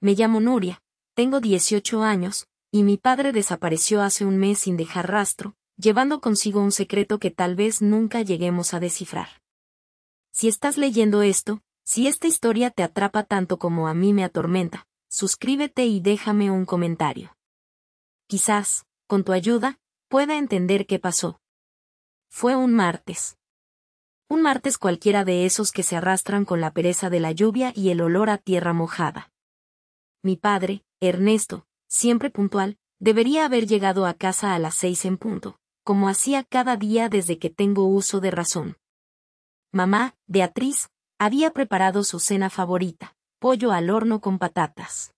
Me llamo Nuria, tengo 18 años, y mi padre desapareció hace un mes sin dejar rastro, llevando consigo un secreto que tal vez nunca lleguemos a descifrar. Si estás leyendo esto, si esta historia te atrapa tanto como a mí me atormenta, suscríbete y déjame un comentario. Quizás, con tu ayuda, pueda entender qué pasó. Fue un martes. Un martes cualquiera de esos que se arrastran con la pereza de la lluvia y el olor a tierra mojada. Mi padre, Ernesto, siempre puntual, debería haber llegado a casa a las 6 en punto, como hacía cada día desde que tengo uso de razón. Mamá, Beatriz, había preparado su cena favorita, pollo al horno con patatas.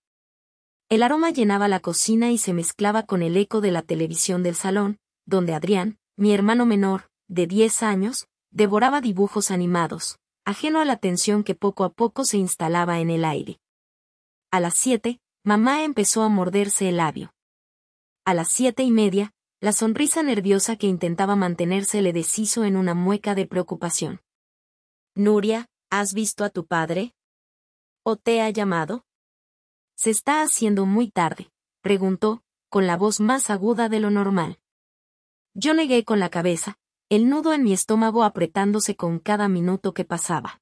El aroma llenaba la cocina y se mezclaba con el eco de la televisión del salón, donde Adrián, mi hermano menor, de 10 años, devoraba dibujos animados, ajeno a la tensión que poco a poco se instalaba en el aire. A las 7, mamá empezó a morderse el labio. A las 7:30, la sonrisa nerviosa que intentaba mantenerse le deshizo en una mueca de preocupación. Nuria, ¿has visto a tu padre? ¿O te ha llamado? Se está haciendo muy tarde, preguntó, con la voz más aguda de lo normal. Yo negué con la cabeza, el nudo en mi estómago apretándose con cada minuto que pasaba.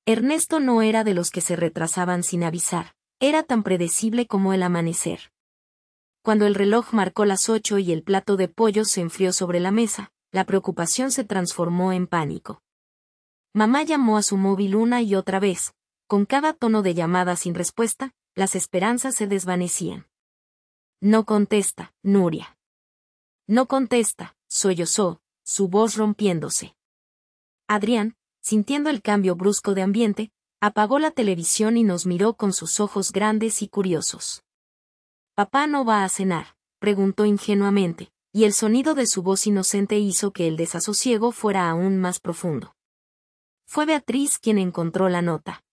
Ernesto no era de los que se retrasaban sin avisar, era tan predecible como el amanecer. Cuando el reloj marcó las 8 y el plato de pollo se enfrió sobre la mesa, la preocupación se transformó en pánico. Mamá llamó a su móvil una y otra vez, con cada tono de llamada sin respuesta, las esperanzas se desvanecían. No contesta, Nuria. No contesta, sollozó, su voz rompiéndose. Adrián, sintiendo el cambio brusco de ambiente, apagó la televisión y nos miró con sus ojos grandes y curiosos. «¿Papá no va a cenar?», preguntó ingenuamente, y el sonido de su voz inocente hizo que el desasosiego fuera aún más profundo. Fue Beatriz quien encontró la nota.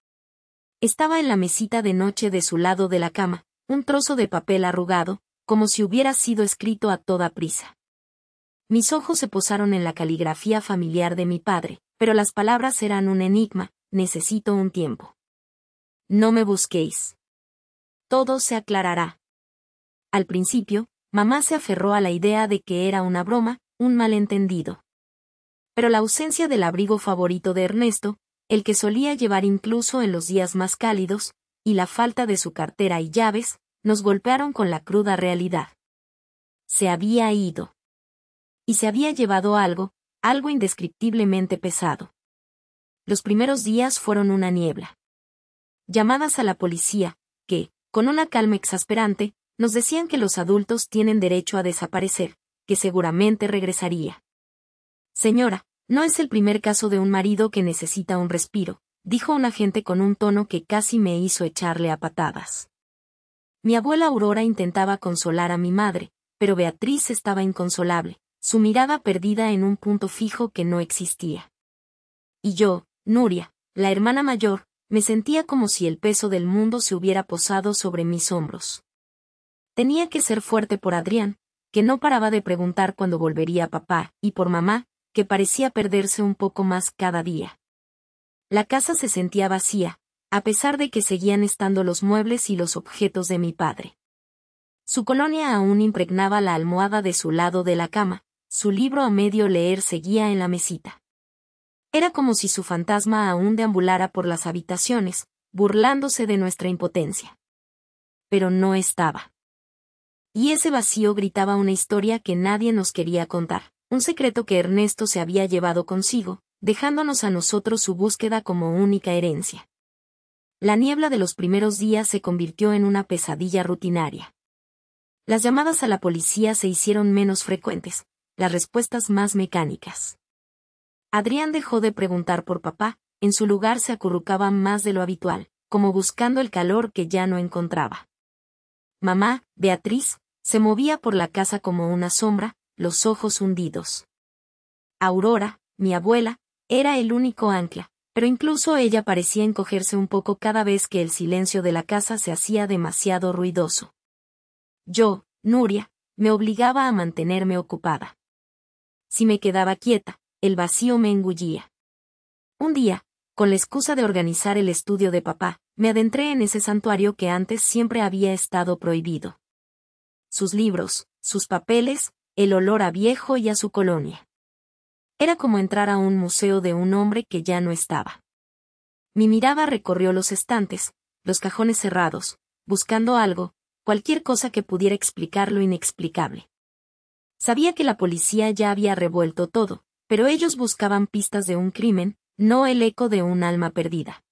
Estaba en la mesita de noche de su lado de la cama, un trozo de papel arrugado, como si hubiera sido escrito a toda prisa. Mis ojos se posaron en la caligrafía familiar de mi padre, pero las palabras eran un enigma, necesito un tiempo. No me busquéis. Todo se aclarará. Al principio, mamá se aferró a la idea de que era una broma, un malentendido. Pero la ausencia del abrigo favorito de Ernesto, el que solía llevar incluso en los días más cálidos, y la falta de su cartera y llaves, nos golpearon con la cruda realidad. Se había ido. Y se había llevado algo indescriptiblemente pesado. Los primeros días fueron una niebla. Llamadas a la policía, que, con una calma exasperante, nos decían que los adultos tienen derecho a desaparecer, que seguramente regresaría. Señora, no es el primer caso de un marido que necesita un respiro, dijo un agente con un tono que casi me hizo echarle a patadas. Mi abuela Aurora intentaba consolar a mi madre, pero Beatriz estaba inconsolable, su mirada perdida en un punto fijo que no existía. Y yo, Nuria, la hermana mayor, me sentía como si el peso del mundo se hubiera posado sobre mis hombros. Tenía que ser fuerte por Adrián, que no paraba de preguntar cuándo volvería papá, y por mamá, que parecía perderse un poco más cada día. La casa se sentía vacía, a pesar de que seguían estando los muebles y los objetos de mi padre. Su colonia aún impregnaba la almohada de su lado de la cama, su libro a medio leer seguía en la mesita. Era como si su fantasma aún deambulara por las habitaciones, burlándose de nuestra impotencia. Pero no estaba. Y ese vacío gritaba una historia que nadie nos quería contar, un secreto que Ernesto se había llevado consigo, dejándonos a nosotros su búsqueda como única herencia. La niebla de los primeros días se convirtió en una pesadilla rutinaria. Las llamadas a la policía se hicieron menos frecuentes, las respuestas más mecánicas. Adrián dejó de preguntar por papá, en su lugar se acurrucaba más de lo habitual, como buscando el calor que ya no encontraba. Mamá, Beatriz, se movía por la casa como una sombra, los ojos hundidos. Aurora, mi abuela, era el único ancla, pero incluso ella parecía encogerse un poco cada vez que el silencio de la casa se hacía demasiado ruidoso. Yo, Nuria, me obligaba a mantenerme ocupada. Si me quedaba quieta, el vacío me engullía. Un día, Con la excusa de organizar el estudio de papá, me adentré en ese santuario que antes siempre había estado prohibido. Sus libros, sus papeles, el olor a viejo y a su colonia. Era como entrar a un museo de un hombre que ya no estaba. Mi mirada recorrió los estantes, los cajones cerrados, buscando algo, cualquier cosa que pudiera explicar lo inexplicable. Sabía que la policía ya había revuelto todo, pero ellos buscaban pistas de un crimen, no el eco de un alma perdida.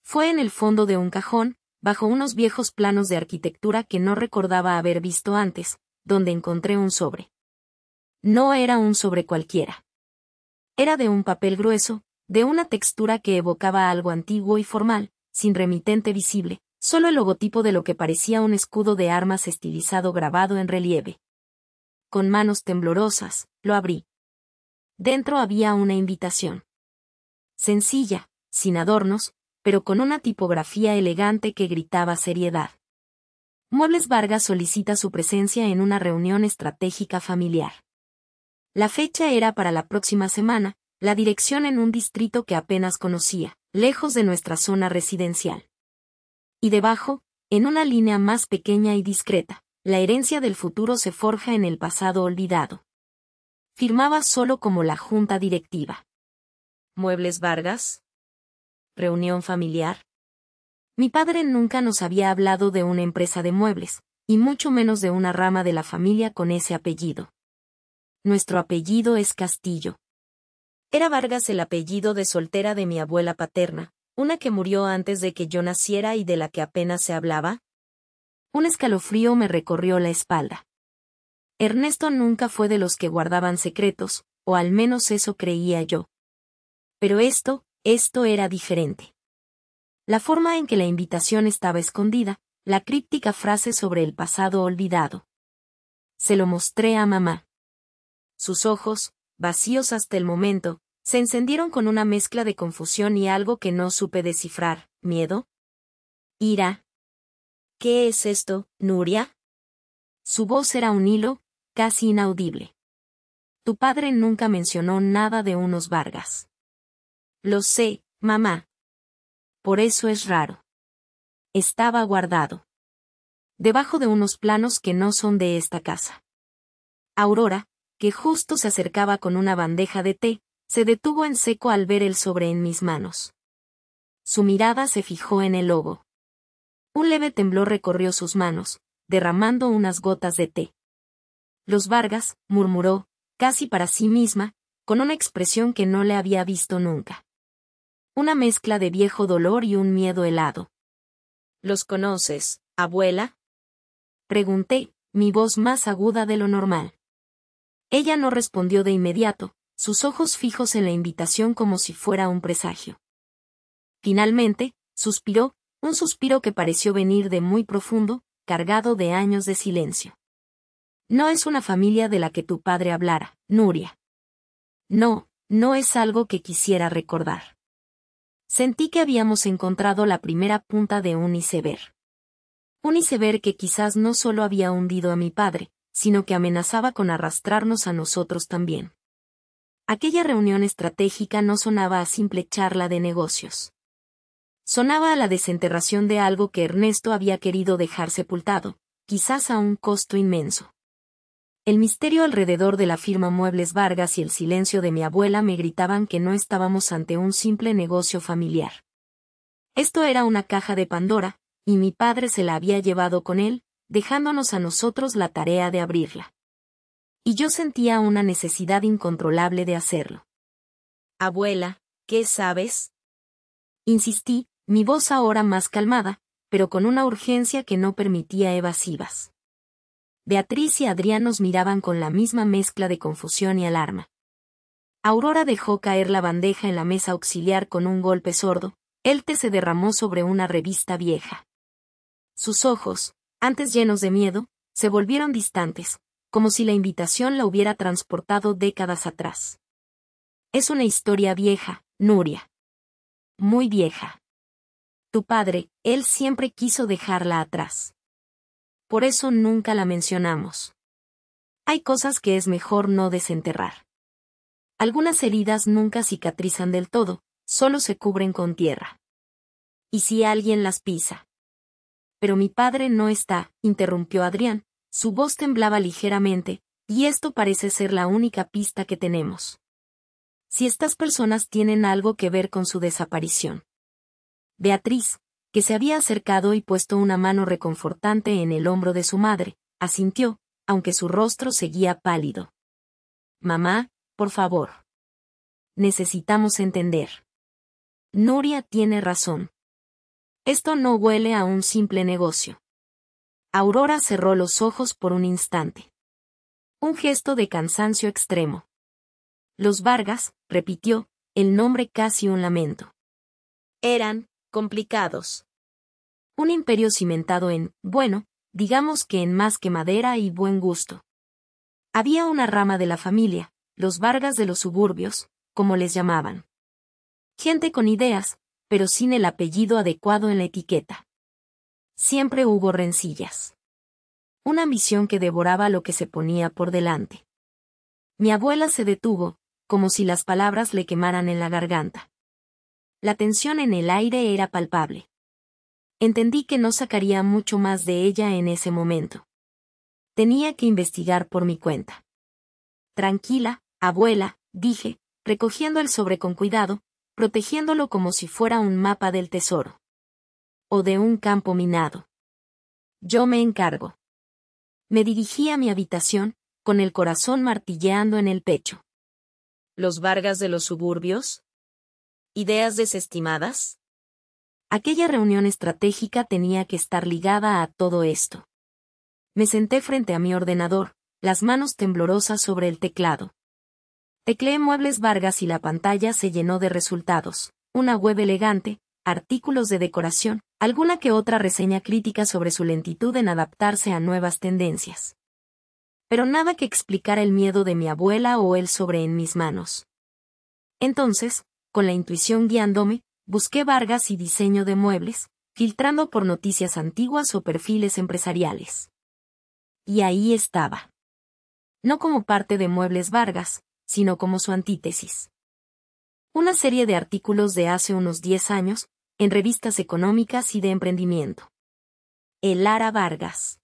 Fue en el fondo de un cajón, bajo unos viejos planos de arquitectura que no recordaba haber visto antes, donde encontré un sobre. No era un sobre cualquiera. Era de un papel grueso, de una textura que evocaba algo antiguo y formal, sin remitente visible, solo el logotipo de lo que parecía un escudo de armas estilizado grabado en relieve. Con manos temblorosas, lo abrí. Dentro había una invitación. Sencilla, sin adornos, pero con una tipografía elegante que gritaba seriedad. Muebles Vargas solicita su presencia en una reunión estratégica familiar. La fecha era para la próxima semana, la dirección en un distrito que apenas conocía, lejos de nuestra zona residencial. Y debajo, en una línea más pequeña y discreta, la herencia del futuro se forja en el pasado olvidado. Firmaba solo como la junta directiva. ¿Muebles Vargas? ¿Reunión familiar? Mi padre nunca nos había hablado de una empresa de muebles, y mucho menos de una rama de la familia con ese apellido. Nuestro apellido es Castillo. Era Vargas el apellido de soltera de mi abuela paterna, una que murió antes de que yo naciera y de la que apenas se hablaba. Un escalofrío me recorrió la espalda. Ernesto nunca fue de los que guardaban secretos, o al menos eso creía yo. Pero esto era diferente. La forma en que la invitación estaba escondida, la críptica frase sobre el pasado olvidado. Se lo mostré a mamá. Sus ojos, vacíos hasta el momento, se encendieron con una mezcla de confusión y algo que no supe descifrar. ¿Miedo? ¿Ira? ¿Qué es esto, Nuria? Su voz era un hilo, casi inaudible. Tu padre nunca mencionó nada de unos Vargas. Lo sé, mamá. Por eso es raro. Estaba guardado. Debajo de unos planos que no son de esta casa. Aurora, que justo se acercaba con una bandeja de té, se detuvo en seco al ver el sobre en mis manos. Su mirada se fijó en el logo. Un leve temblor recorrió sus manos, derramando unas gotas de té. Los Vargas, murmuró, casi para sí misma, con una expresión que no le había visto nunca. Una mezcla de viejo dolor y un miedo helado. ¿Los conoces, abuela? Pregunté, mi voz más aguda de lo normal. Ella no respondió de inmediato, sus ojos fijos en la invitación como si fuera un presagio. Finalmente, suspiró, un suspiro que pareció venir de muy profundo, cargado de años de silencio. No es una familia de la que tu padre hablara, Nuria. No, no es algo que quisiera recordar. Sentí que habíamos encontrado la primera punta de un iceberg. Un iceberg que quizás no solo había hundido a mi padre, sino que amenazaba con arrastrarnos a nosotros también. Aquella reunión estratégica no sonaba a simple charla de negocios. Sonaba a la desenterración de algo que Ernesto había querido dejar sepultado, quizás a un costo inmenso. El misterio alrededor de la firma Muebles Vargas y el silencio de mi abuela me gritaban que no estábamos ante un simple negocio familiar. Esto era una caja de Pandora, y mi padre se la había llevado con él, dejándonos a nosotros la tarea de abrirla. Y yo sentía una necesidad incontrolable de hacerlo. Abuela, ¿qué sabes? Insistí, mi voz ahora más calmada, pero con una urgencia que no permitía evasivas. Beatriz y Adrián nos miraban con la misma mezcla de confusión y alarma. Aurora dejó caer la bandeja en la mesa auxiliar con un golpe sordo, el té se derramó sobre una revista vieja. Sus ojos, antes llenos de miedo, se volvieron distantes, como si la invitación la hubiera transportado décadas atrás. Es una historia vieja, Nuria. Muy vieja. Tu padre, él siempre quiso dejarla atrás. Por eso nunca la mencionamos. Hay cosas que es mejor no desenterrar. Algunas heridas nunca cicatrizan del todo, solo se cubren con tierra. ¿Y si alguien las pisa? Pero mi padre no está, interrumpió Adrián, su voz temblaba ligeramente, y esto parece ser la única pista que tenemos. Si estas personas tienen algo que ver con su desaparición. Beatriz, que se había acercado y puesto una mano reconfortante en el hombro de su madre, asintió, aunque su rostro seguía pálido. Mamá, por favor. Necesitamos entender. Nuria tiene razón. Esto no huele a un simple negocio. Aurora cerró los ojos por un instante. Un gesto de cansancio extremo. Los Vargas, repitió, el nombre casi un lamento. Eran complicados. Un imperio cimentado en, bueno, digamos que en más que madera y buen gusto. Había una rama de la familia, los Vargas de los suburbios, como les llamaban. Gente con ideas, pero sin el apellido adecuado en la etiqueta. Siempre hubo rencillas. Una ambición que devoraba lo que se ponía por delante. Mi abuela se detuvo, como si las palabras le quemaran en la garganta. La tensión en el aire era palpable. Entendí que no sacaría mucho más de ella en ese momento. Tenía que investigar por mi cuenta. Tranquila, abuela, dije, recogiendo el sobre con cuidado, protegiéndolo como si fuera un mapa del tesoro. O de un campo minado. Yo me encargo. Me dirigí a mi habitación, con el corazón martilleando en el pecho. ¿Los Vargas de los suburbios? ¿Ideas desestimadas? Aquella reunión estratégica tenía que estar ligada a todo esto. Me senté frente a mi ordenador, las manos temblorosas sobre el teclado. Tecleé Muebles Vargas y la pantalla se llenó de resultados, una web elegante, artículos de decoración, alguna que otra reseña crítica sobre su lentitud en adaptarse a nuevas tendencias. Pero nada que explicara el miedo de mi abuela o el sobre en mis manos. Entonces, con la intuición guiándome, busqué Vargas y diseño de muebles, filtrando por noticias antiguas o perfiles empresariales. Y ahí estaba. No como parte de Muebles Vargas, sino como su antítesis. Una serie de artículos de hace unos 10 años, en revistas económicas y de emprendimiento. El Lara Vargas.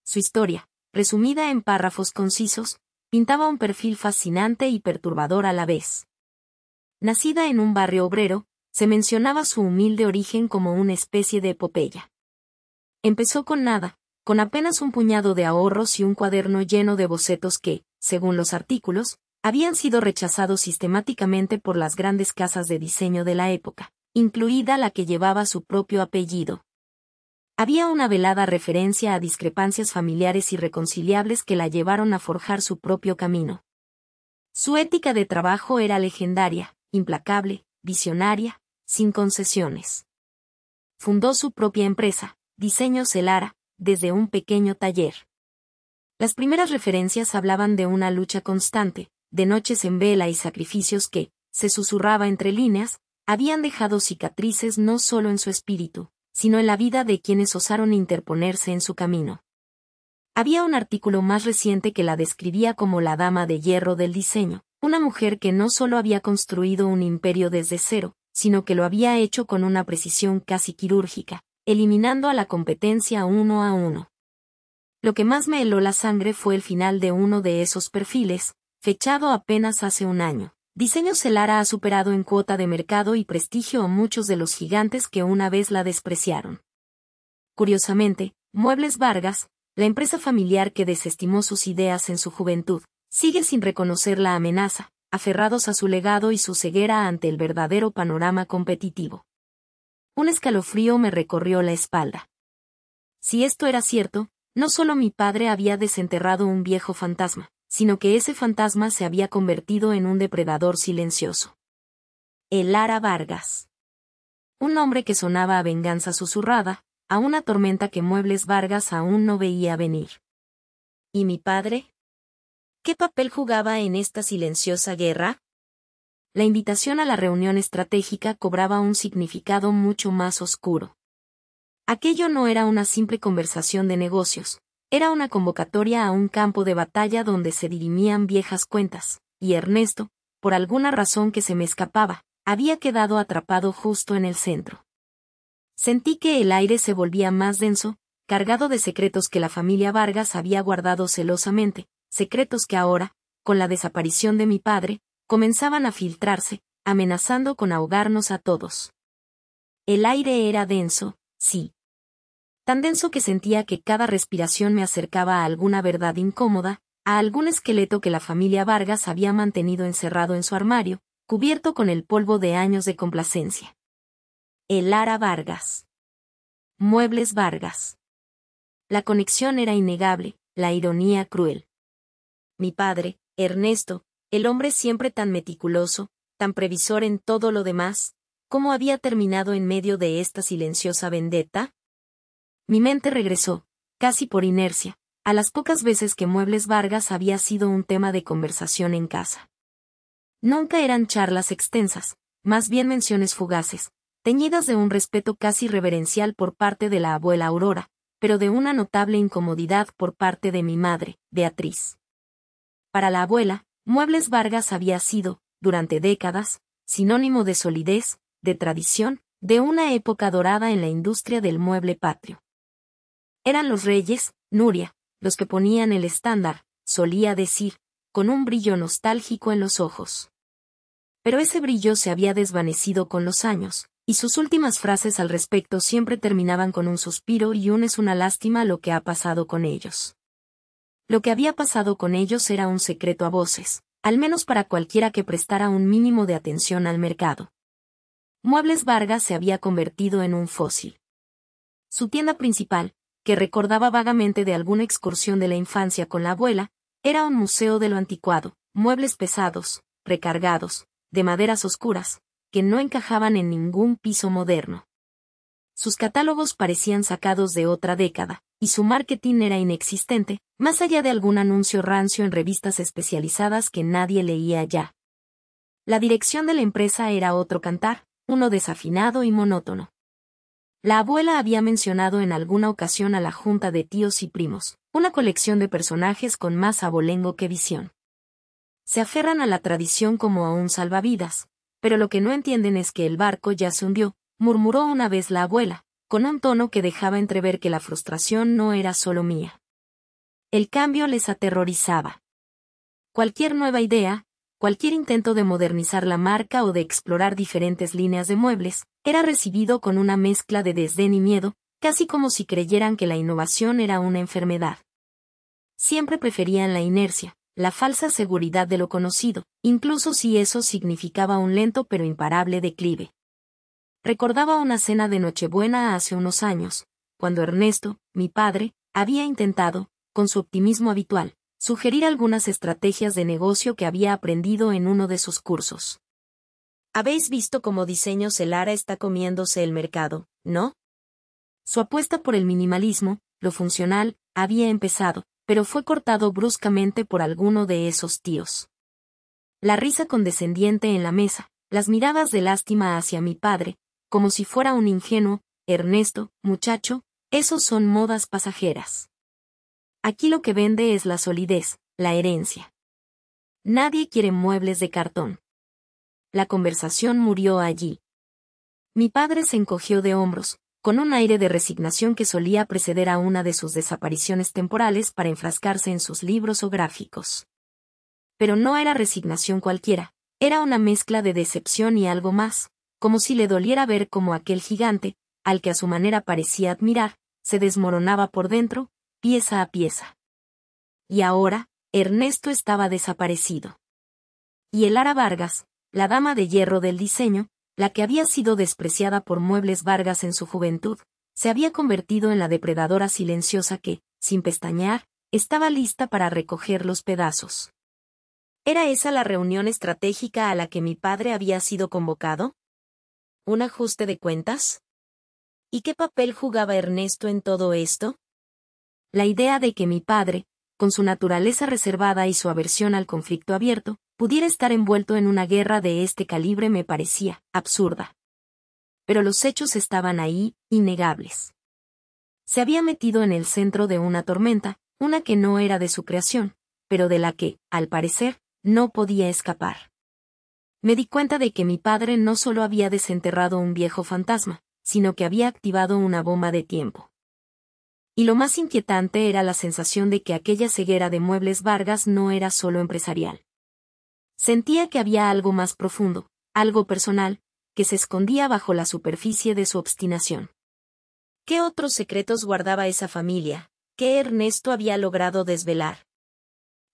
Su historia, resumida en párrafos concisos, pintaba un perfil fascinante y perturbador a la vez. Nacida en un barrio obrero, se mencionaba su humilde origen como una especie de epopeya. Empezó con nada, con apenas un puñado de ahorros y un cuaderno lleno de bocetos que, según los artículos, habían sido rechazados sistemáticamente por las grandes casas de diseño de la época, incluida la que llevaba su propio apellido. Había una velada referencia a discrepancias familiares irreconciliables que la llevaron a forjar su propio camino. Su ética de trabajo era legendaria, implacable, visionaria, sin concesiones. Fundó su propia empresa, Diseños Lara, desde un pequeño taller. Las primeras referencias hablaban de una lucha constante, de noches en vela y sacrificios que, se susurraba entre líneas, habían dejado cicatrices no solo en su espíritu, sino en la vida de quienes osaron interponerse en su camino. Había un artículo más reciente que la describía como la dama de hierro del diseño, una mujer que no solo había construido un imperio desde cero, sino que lo había hecho con una precisión casi quirúrgica, eliminando a la competencia uno a uno. Lo que más me heló la sangre fue el final de uno de esos perfiles, fechado apenas hace un año. Diseños Lara ha superado en cuota de mercado y prestigio a muchos de los gigantes que una vez la despreciaron. Curiosamente, Muebles Vargas, la empresa familiar que desestimó sus ideas en su juventud, sigue sin reconocer la amenaza, aferrados a su legado y su ceguera ante el verdadero panorama competitivo. Un escalofrío me recorrió la espalda. Si esto era cierto, no solo mi padre había desenterrado un viejo fantasma, sino que ese fantasma se había convertido en un depredador silencioso. El Lara Vargas. Un nombre que sonaba a venganza susurrada, a una tormenta que Muebles Vargas aún no veía venir. ¿Y mi padre? ¿Qué papel jugaba en esta silenciosa guerra? La invitación a la reunión estratégica cobraba un significado mucho más oscuro. Aquello no era una simple conversación de negocios, era una convocatoria a un campo de batalla donde se dirimían viejas cuentas, y Ernesto, por alguna razón que se me escapaba, había quedado atrapado justo en el centro. Sentí que el aire se volvía más denso, cargado de secretos que la familia Vargas había guardado celosamente, secretos que ahora, con la desaparición de mi padre, comenzaban a filtrarse, amenazando con ahogarnos a todos. El aire era denso, sí. Tan denso que sentía que cada respiración me acercaba a alguna verdad incómoda, a algún esqueleto que la familia Vargas había mantenido encerrado en su armario, cubierto con el polvo de años de complacencia. El Lara Vargas. Muebles Vargas. La conexión era innegable, la ironía cruel. Mi padre, Ernesto, el hombre siempre tan meticuloso, tan previsor en todo lo demás, ¿cómo había terminado en medio de esta silenciosa vendetta? Mi mente regresó, casi por inercia, a las pocas veces que Muebles Vargas había sido un tema de conversación en casa. Nunca eran charlas extensas, más bien menciones fugaces, teñidas de un respeto casi reverencial por parte de la abuela Aurora, pero de una notable incomodidad por parte de mi madre, Beatriz. Para la abuela, Muebles Vargas había sido, durante décadas, sinónimo de solidez, de tradición, de una época dorada en la industria del mueble patrio. Eran los reyes, Nuria, los que ponían el estándar, solía decir, con un brillo nostálgico en los ojos. Pero ese brillo se había desvanecido con los años, y sus últimas frases al respecto siempre terminaban con un suspiro y un es una lástima lo que ha pasado con ellos. Lo que había pasado con ellos era un secreto a voces, al menos para cualquiera que prestara un mínimo de atención al mercado. Muebles Vargas se había convertido en un fósil. Su tienda principal, que recordaba vagamente de alguna excursión de la infancia con la abuela, era un museo de lo anticuado, muebles pesados, recargados, de maderas oscuras, que no encajaban en ningún piso moderno. Sus catálogos parecían sacados de otra década, y su marketing era inexistente, más allá de algún anuncio rancio en revistas especializadas que nadie leía ya. La dirección de la empresa era otro cantar, uno desafinado y monótono. La abuela había mencionado en alguna ocasión a la junta de tíos y primos, una colección de personajes con más abolengo que visión. Se aferran a la tradición como a un salvavidas, pero lo que no entienden es que el barco ya se hundió, murmuró una vez la abuela, con un tono que dejaba entrever que la frustración no era solo mía. El cambio les aterrorizaba. Cualquier nueva idea, cualquier intento de modernizar la marca o de explorar diferentes líneas de muebles, era recibido con una mezcla de desdén y miedo, casi como si creyeran que la innovación era una enfermedad. Siempre preferían la inercia, la falsa seguridad de lo conocido, incluso si eso significaba un lento pero imparable declive. Recordaba una cena de Nochebuena hace unos años, cuando Ernesto, mi padre, había intentado, con su optimismo habitual, sugerir algunas estrategias de negocio que había aprendido en uno de sus cursos. Habéis visto cómo Diseños El Lara está comiéndose el mercado, ¿no? Su apuesta por el minimalismo, lo funcional, había empezado, pero fue cortado bruscamente por alguno de esos tíos. La risa condescendiente en la mesa, las miradas de lástima hacia mi padre, como si fuera un ingenuo, Ernesto, muchacho, esos son modas pasajeras. Aquí lo que vende es la solidez, la herencia. Nadie quiere muebles de cartón. La conversación murió allí. Mi padre se encogió de hombros, con un aire de resignación que solía preceder a una de sus desapariciones temporales para enfrascarse en sus libros o gráficos. Pero no era resignación cualquiera, era una mezcla de decepción y algo más, como si le doliera ver cómo aquel gigante, al que a su manera parecía admirar, se desmoronaba por dentro, pieza a pieza. Y ahora, Ernesto estaba desaparecido. Y el Lara Vargas, la dama de hierro del diseño, la que había sido despreciada por Muebles Vargas en su juventud, se había convertido en la depredadora silenciosa que, sin pestañear, estaba lista para recoger los pedazos. ¿Era esa la reunión estratégica a la que mi padre había sido convocado? ¿Un ajuste de cuentas? ¿Y qué papel jugaba Ernesto en todo esto? La idea de que mi padre, con su naturaleza reservada y su aversión al conflicto abierto, pudiera estar envuelto en una guerra de este calibre me parecía absurda. Pero los hechos estaban ahí, innegables. Se había metido en el centro de una tormenta, una que no era de su creación, pero de la que, al parecer, no podía escapar. me di cuenta de que mi padre no solo había desenterrado un viejo fantasma, sino que había activado una bomba de tiempo. Y lo más inquietante era la sensación de que aquella ceguera de Muebles Vargas no era solo empresarial. Sentía que había algo más profundo, algo personal, que se escondía bajo la superficie de su obstinación. ¿Qué otros secretos guardaba esa familia? ¿Qué Ernesto había logrado desvelar?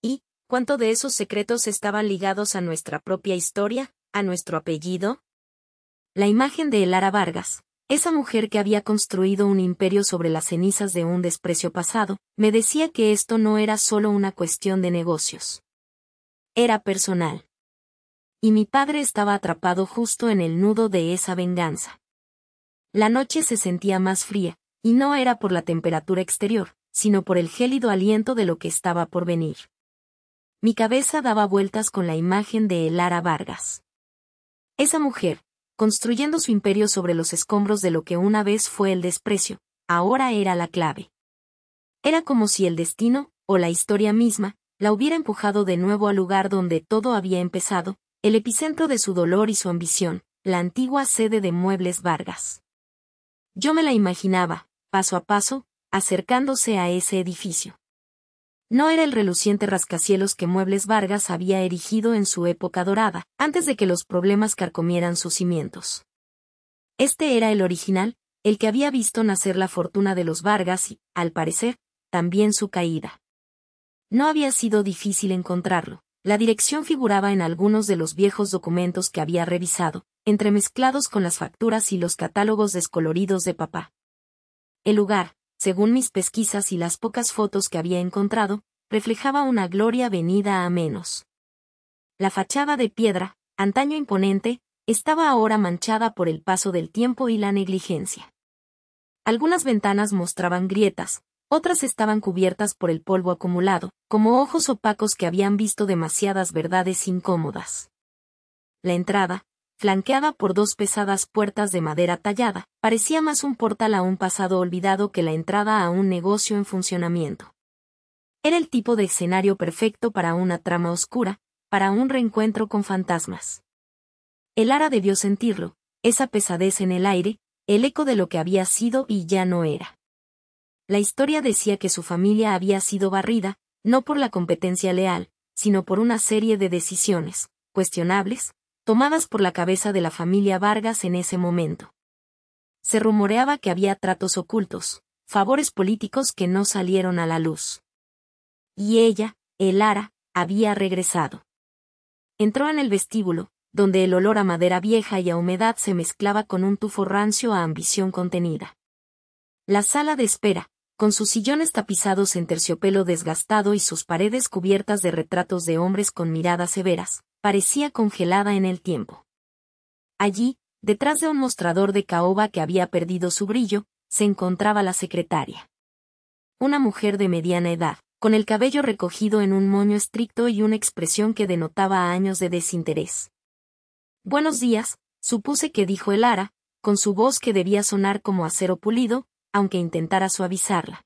¿Y cuánto de esos secretos estaban ligados a nuestra propia historia, a nuestro apellido? La imagen de Elara Vargas, esa mujer que había construido un imperio sobre las cenizas de un desprecio pasado, me decía que esto no era solo una cuestión de negocios. Era personal. Y mi padre estaba atrapado justo en el nudo de esa venganza. La noche se sentía más fría, y no era por la temperatura exterior, sino por el gélido aliento de lo que estaba por venir. Mi cabeza daba vueltas con la imagen de Elara Vargas. Esa mujer, construyendo su imperio sobre los escombros de lo que una vez fue el desprecio, ahora era la clave. Era como si el destino, o la historia misma, la hubiera empujado de nuevo al lugar donde todo había empezado, el epicentro de su dolor y su ambición, la antigua sede de Muebles Vargas. Yo me la imaginaba, paso a paso, acercándose a ese edificio. No era el reluciente rascacielos que Muebles Vargas había erigido en su época dorada, antes de que los problemas carcomieran sus cimientos. Este era el original, el que había visto nacer la fortuna de los Vargas y, al parecer, también su caída. No había sido difícil encontrarlo. La dirección figuraba en algunos de los viejos documentos que había revisado, entremezclados con las facturas y los catálogos descoloridos de papá. El lugar, según mis pesquisas y las pocas fotos que había encontrado, reflejaba una gloria venida a menos. La fachada de piedra, antaño imponente, estaba ahora manchada por el paso del tiempo y la negligencia. Algunas ventanas mostraban grietas, otras estaban cubiertas por el polvo acumulado, como ojos opacos que habían visto demasiadas verdades incómodas. La entrada, flanqueada por dos pesadas puertas de madera tallada, parecía más un portal a un pasado olvidado que la entrada a un negocio en funcionamiento. Era el tipo de escenario perfecto para una trama oscura, para un reencuentro con fantasmas. Elara debió sentirlo, esa pesadez en el aire, el eco de lo que había sido y ya no era. La historia decía que su familia había sido barrida, no por la competencia leal, sino por una serie de decisiones, cuestionables, tomadas por la cabeza de la familia Vargas en ese momento. Se rumoreaba que había tratos ocultos, favores políticos que no salieron a la luz. Y ella, Elara, había regresado. Entró en el vestíbulo, donde el olor a madera vieja y a humedad se mezclaba con un tufo rancio a ambición contenida. La sala de espera, con sus sillones tapizados en terciopelo desgastado y sus paredes cubiertas de retratos de hombres con miradas severas, parecía congelada en el tiempo. Allí, detrás de un mostrador de caoba que había perdido su brillo, se encontraba la secretaria. Una mujer de mediana edad, con el cabello recogido en un moño estricto y una expresión que denotaba años de desinterés. «Buenos días», supuse que dijo Elara, con su voz que debía sonar como acero pulido, aunque intentara suavizarla.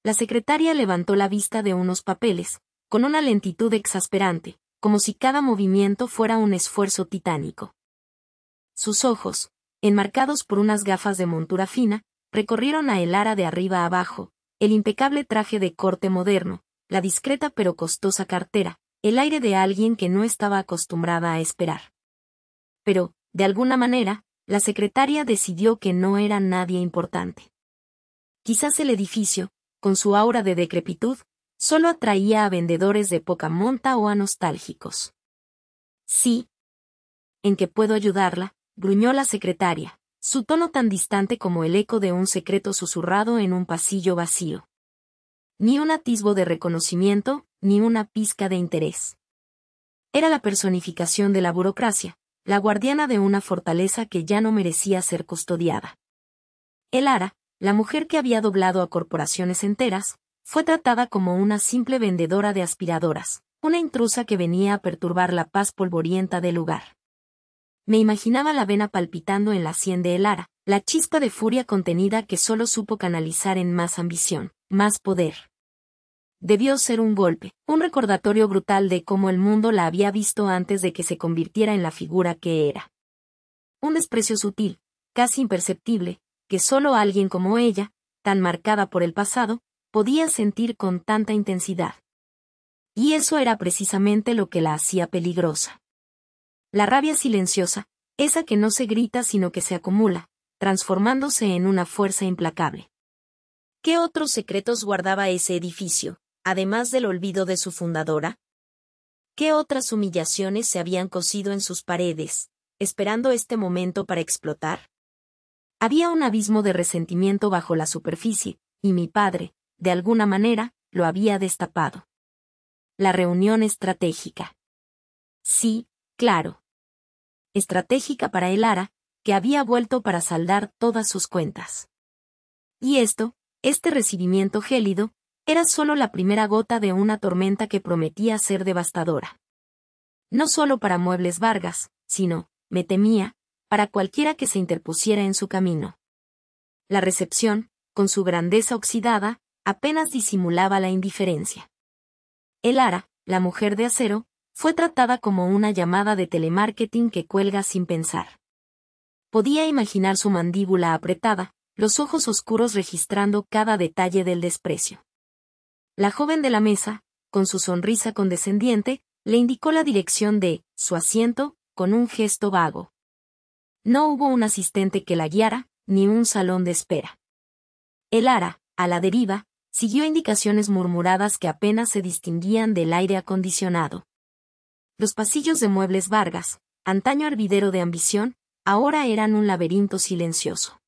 La secretaria levantó la vista de unos papeles, con una lentitud exasperante, como si cada movimiento fuera un esfuerzo titánico. Sus ojos, enmarcados por unas gafas de montura fina, recorrieron a Elara de arriba a abajo, el impecable traje de corte moderno, la discreta pero costosa cartera, el aire de alguien que no estaba acostumbrada a esperar. Pero, de alguna manera, la secretaria decidió que no era nadie importante. Quizás el edificio, con su aura de decrepitud, solo atraía a vendedores de poca monta o a nostálgicos. «Sí. ¿En qué puedo ayudarla?», gruñó la secretaria, su tono tan distante como el eco de un secreto susurrado en un pasillo vacío. Ni un atisbo de reconocimiento, ni una pizca de interés. Era la personificación de la burocracia, la guardiana de una fortaleza que ya no merecía ser custodiada. Elara, la mujer que había doblado a corporaciones enteras, fue tratada como una simple vendedora de aspiradoras, una intrusa que venía a perturbar la paz polvorienta del lugar. Me imaginaba la vena palpitando en la sien de Elara, la chispa de furia contenida que solo supo canalizar en más ambición, más poder. debió ser un golpe, un recordatorio brutal de cómo el mundo la había visto antes de que se convirtiera en la figura que era. Un desprecio sutil, casi imperceptible, que solo alguien como ella, tan marcada por el pasado, podía sentir con tanta intensidad. Y eso era precisamente lo que la hacía peligrosa. La rabia silenciosa, esa que no se grita sino que se acumula, transformándose en una fuerza implacable. ¿Qué otros secretos guardaba ese edificio, además del olvido de su fundadora? ¿Qué otras humillaciones se habían cosido en sus paredes, esperando este momento para explotar? Había un abismo de resentimiento bajo la superficie, y mi padre, de alguna manera, lo había destapado. La reunión estratégica. Sí, claro. Estratégica para Elara, que había vuelto para saldar todas sus cuentas. Y este recibimiento gélido, era solo la primera gota de una tormenta que prometía ser devastadora. No solo para Muebles Vargas, sino, me temía, para cualquiera que se interpusiera en su camino. La recepción, con su grandeza oxidada, apenas disimulaba la indiferencia. Elara, la mujer de acero, fue tratada como una llamada de telemarketing que cuelga sin pensar. Podía imaginar su mandíbula apretada, los ojos oscuros registrando cada detalle del desprecio. La joven de la mesa, con su sonrisa condescendiente, le indicó la dirección de su asiento, con un gesto vago. No hubo un asistente que la guiara, ni un salón de espera. Elara, a la deriva, siguió indicaciones murmuradas que apenas se distinguían del aire acondicionado. Los pasillos de Muebles Vargas, antaño hervidero de ambición, ahora eran un laberinto silencioso.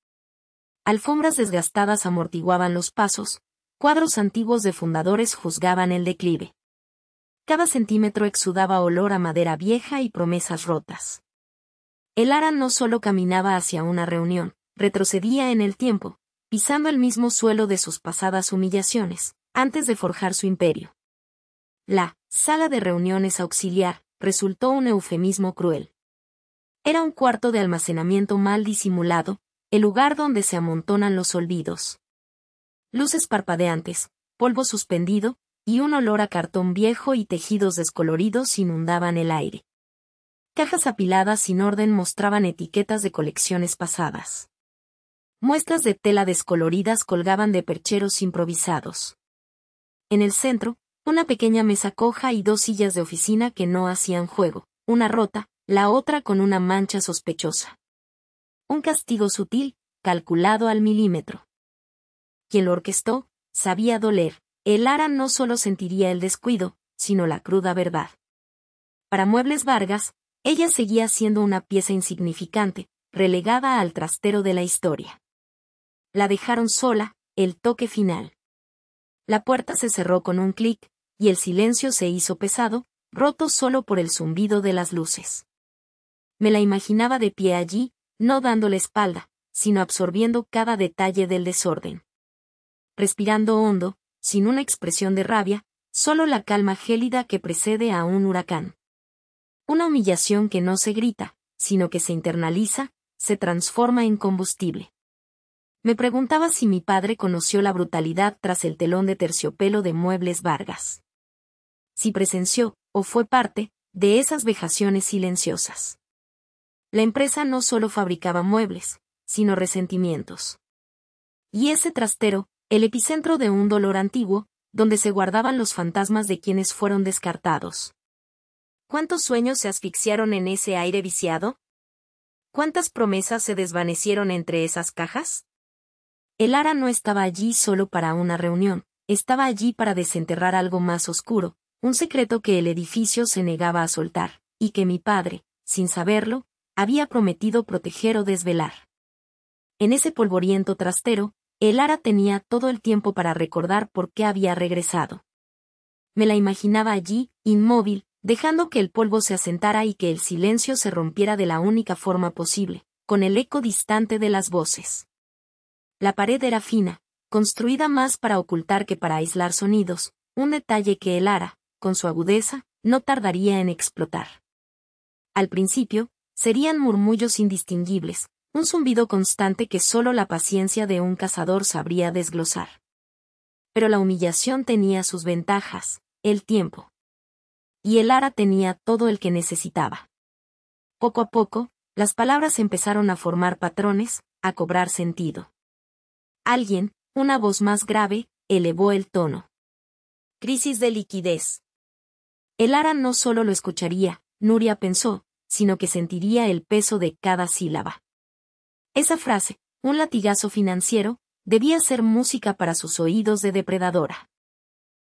Alfombras desgastadas amortiguaban los pasos, cuadros antiguos de fundadores juzgaban el declive. Cada centímetro exudaba olor a madera vieja y promesas rotas. Elara no solo caminaba hacia una reunión, retrocedía en el tiempo, pisando el mismo suelo de sus pasadas humillaciones, antes de forjar su imperio. La sala de reuniones auxiliar resultó un eufemismo cruel. Era un cuarto de almacenamiento mal disimulado, el lugar donde se amontonan los olvidos. Luces parpadeantes, polvo suspendido, y un olor a cartón viejo y tejidos descoloridos inundaban el aire. Cajas apiladas sin orden mostraban etiquetas de colecciones pasadas. Muestras de tela descoloridas colgaban de percheros improvisados. En el centro, una pequeña mesa coja y dos sillas de oficina que no hacían juego, una rota, la otra con una mancha sospechosa. Un castigo sutil, calculado al milímetro. Quien lo orquestó, sabía doler. Elara no solo sentiría el descuido, sino la cruda verdad. Para Muebles Vargas, ella seguía siendo una pieza insignificante, relegada al trastero de la historia. La dejaron sola, el toque final. La puerta se cerró con un clic, y el silencio se hizo pesado, roto solo por el zumbido de las luces. Me la imaginaba de pie allí, no dándole espalda, sino absorbiendo cada detalle del desorden. Respirando hondo, sin una expresión de rabia, solo la calma gélida que precede a un huracán. Una humillación que no se grita, sino que se internaliza, se transforma en combustible. Me preguntaba si mi padre conoció la brutalidad tras el telón de terciopelo de Muebles Vargas. Si presenció, o fue parte, de esas vejaciones silenciosas. La empresa no solo fabricaba muebles, sino resentimientos. Y ese trastero, el epicentro de un dolor antiguo, donde se guardaban los fantasmas de quienes fueron descartados. ¿Cuántos sueños se asfixiaron en ese aire viciado? ¿Cuántas promesas se desvanecieron entre esas cajas? Elara no estaba allí solo para una reunión, estaba allí para desenterrar algo más oscuro, un secreto que el edificio se negaba a soltar, y que mi padre, sin saberlo, había prometido proteger o desvelar. En ese polvoriento trastero, Elara tenía todo el tiempo para recordar por qué había regresado. Me la imaginaba allí, inmóvil, dejando que el polvo se asentara y que el silencio se rompiera de la única forma posible, con el eco distante de las voces. La pared era fina, construida más para ocultar que para aislar sonidos, un detalle que Elara, con su agudeza, no tardaría en explotar. Al principio, serían murmullos indistinguibles, un zumbido constante que solo la paciencia de un cazador sabría desglosar. Pero la humillación tenía sus ventajas, el tiempo. Y el Lara tenía todo el que necesitaba. Poco a poco, las palabras empezaron a formar patrones, a cobrar sentido. Alguien, una voz más grave, elevó el tono. Crisis de liquidez. El Lara no solo lo escucharía, Nuria pensó, sino que sentiría el peso de cada sílaba. Esa frase, un latigazo financiero, debía ser música para sus oídos de depredadora.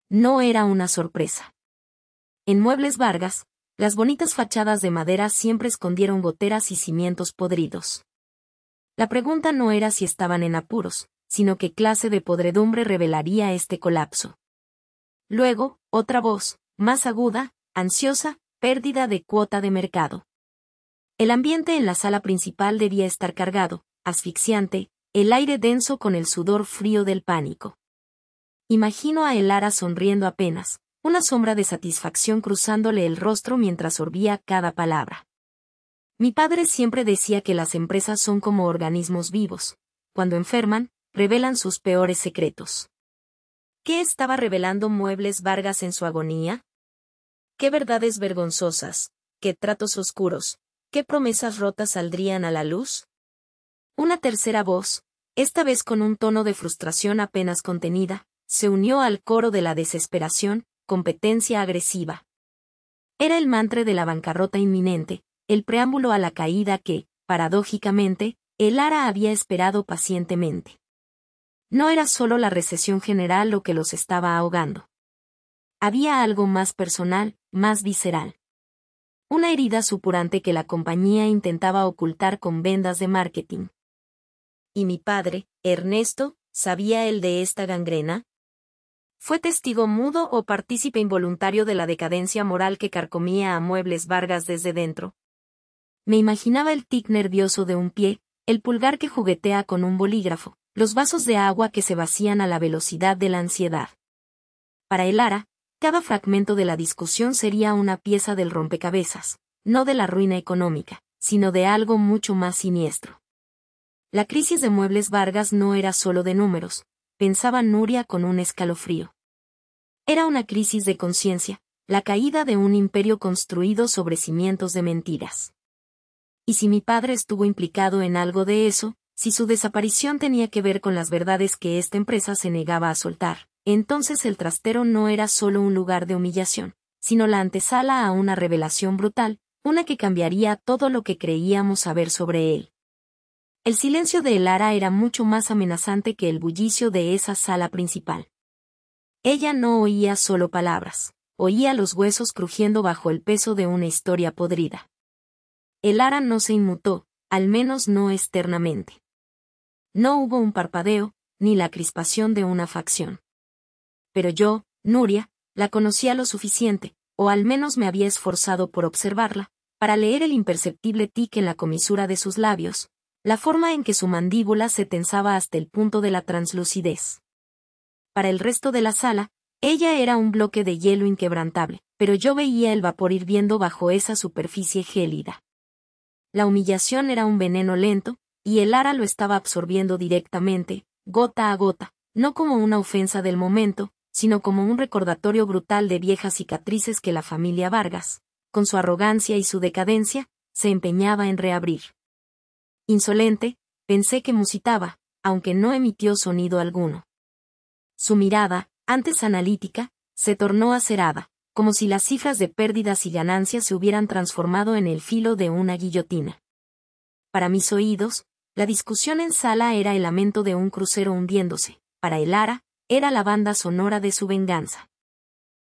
No era una sorpresa. En Muebles Vargas, las bonitas fachadas de madera siempre escondieron goteras y cimientos podridos. La pregunta no era si estaban en apuros, sino qué clase de podredumbre revelaría este colapso. Luego, otra voz, más aguda, ansiosa, pérdida de cuota de mercado. El ambiente en la sala principal debía estar cargado, asfixiante, el aire denso con el sudor frío del pánico. Imagino a Lara sonriendo apenas, una sombra de satisfacción cruzándole el rostro mientras sorbía cada palabra. Mi padre siempre decía que las empresas son como organismos vivos. Cuando enferman, revelan sus peores secretos. ¿Qué estaba revelando Muebles Vargas en su agonía? ¿Qué verdades vergonzosas, qué tratos oscuros, qué promesas rotas saldrían a la luz? Una tercera voz, esta vez con un tono de frustración apenas contenida, se unió al coro de la desesperación, competencia agresiva. Era el mantra de la bancarrota inminente, el preámbulo a la caída que, paradójicamente, el Lara había esperado pacientemente. No era solo la recesión general lo que los estaba ahogando. Había algo más personal, más visceral. Una herida supurante que la compañía intentaba ocultar con vendas de marketing. ¿Y mi padre, Ernesto, sabía él de esta gangrena? ¿Fue testigo mudo o partícipe involuntario de la decadencia moral que carcomía a Muebles Vargas desde dentro? Me imaginaba el tic nervioso de un pie, el pulgar que juguetea con un bolígrafo, los vasos de agua que se vacían a la velocidad de la ansiedad. Para el Lara, cada fragmento de la discusión sería una pieza del rompecabezas, no de la ruina económica, sino de algo mucho más siniestro. La crisis de Muebles Vargas no era solo de números, pensaba Nuria con un escalofrío. Era una crisis de conciencia, la caída de un imperio construido sobre cimientos de mentiras. Y si mi padre estuvo implicado en algo de eso, si su desaparición tenía que ver con las verdades que esta empresa se negaba a soltar, entonces el trastero no era solo un lugar de humillación, sino la antesala a una revelación brutal, una que cambiaría todo lo que creíamos saber sobre él. El silencio de Lara era mucho más amenazante que el bullicio de esa sala principal. Ella no oía solo palabras, oía los huesos crujiendo bajo el peso de una historia podrida. Lara no se inmutó, al menos no externamente. No hubo un parpadeo, ni la crispación de una facción. Pero yo, Nuria, la conocía lo suficiente, o al menos me había esforzado por observarla, para leer el imperceptible tic en la comisura de sus labios, la forma en que su mandíbula se tensaba hasta el punto de la translucidez. Para el resto de la sala, ella era un bloque de hielo inquebrantable, pero yo veía el vapor hirviendo bajo esa superficie gélida. La humillación era un veneno lento, y el Lara lo estaba absorbiendo directamente, gota a gota, no como una ofensa del momento, sino como un recordatorio brutal de viejas cicatrices que la familia Vargas, con su arrogancia y su decadencia, se empeñaba en reabrir. Insolente, pensé que musitaba, aunque no emitió sonido alguno. Su mirada, antes analítica, se tornó acerada, como si las cifras de pérdidas y ganancias se hubieran transformado en el filo de una guillotina. Para mis oídos, la discusión en sala era el lamento de un crucero hundiéndose, para el Lara, era la banda sonora de su venganza.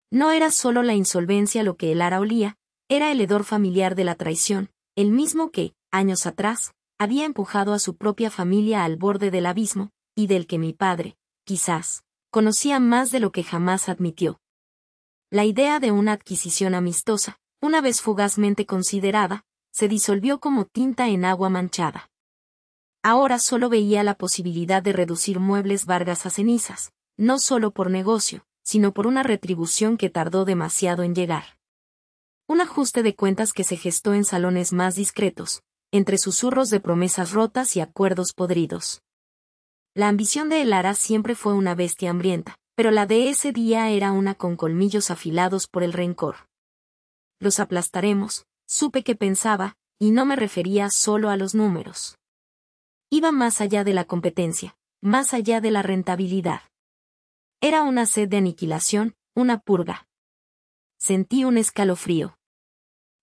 No era solo la insolvencia lo que el Lara olía, era el hedor familiar de la traición, el mismo que, años atrás, había empujado a su propia familia al borde del abismo, y del que mi padre, quizás, conocía más de lo que jamás admitió. La idea de una adquisición amistosa, una vez fugazmente considerada, se disolvió como tinta en agua manchada. Ahora solo veía la posibilidad de reducir Muebles Vargas a cenizas, no solo por negocio, sino por una retribución que tardó demasiado en llegar. Un ajuste de cuentas que se gestó en salones más discretos, entre susurros de promesas rotas y acuerdos podridos. La ambición de Lara siempre fue una bestia hambrienta, pero la de ese día era una con colmillos afilados por el rencor. Los aplastaremos, supe que pensaba, y no me refería solo a los números. Iba más allá de la competencia, más allá de la rentabilidad. Era una sed de aniquilación, una purga. Sentí un escalofrío.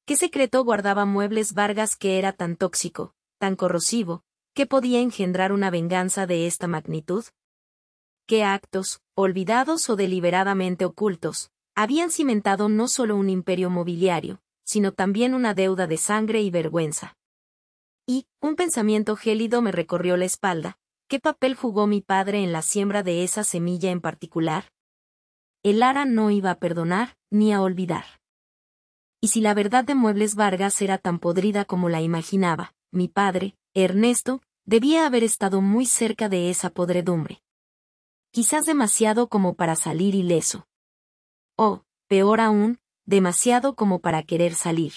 ¿Qué secreto guardaba Muebles Vargas que era tan tóxico, tan corrosivo, que podía engendrar una venganza de esta magnitud? ¿Qué actos, olvidados o deliberadamente ocultos, habían cimentado no solo un imperio mobiliario, sino también una deuda de sangre y vergüenza? Y, un pensamiento gélido me recorrió la espalda, ¿qué papel jugó mi padre en la siembra de esa semilla en particular? El Lara no iba a perdonar, ni a olvidar. Y si la verdad de Muebles Vargas era tan podrida como la imaginaba, mi padre, Ernesto, debía haber estado muy cerca de esa podredumbre. Quizás demasiado como para salir ileso. O, peor aún, demasiado como para querer salir.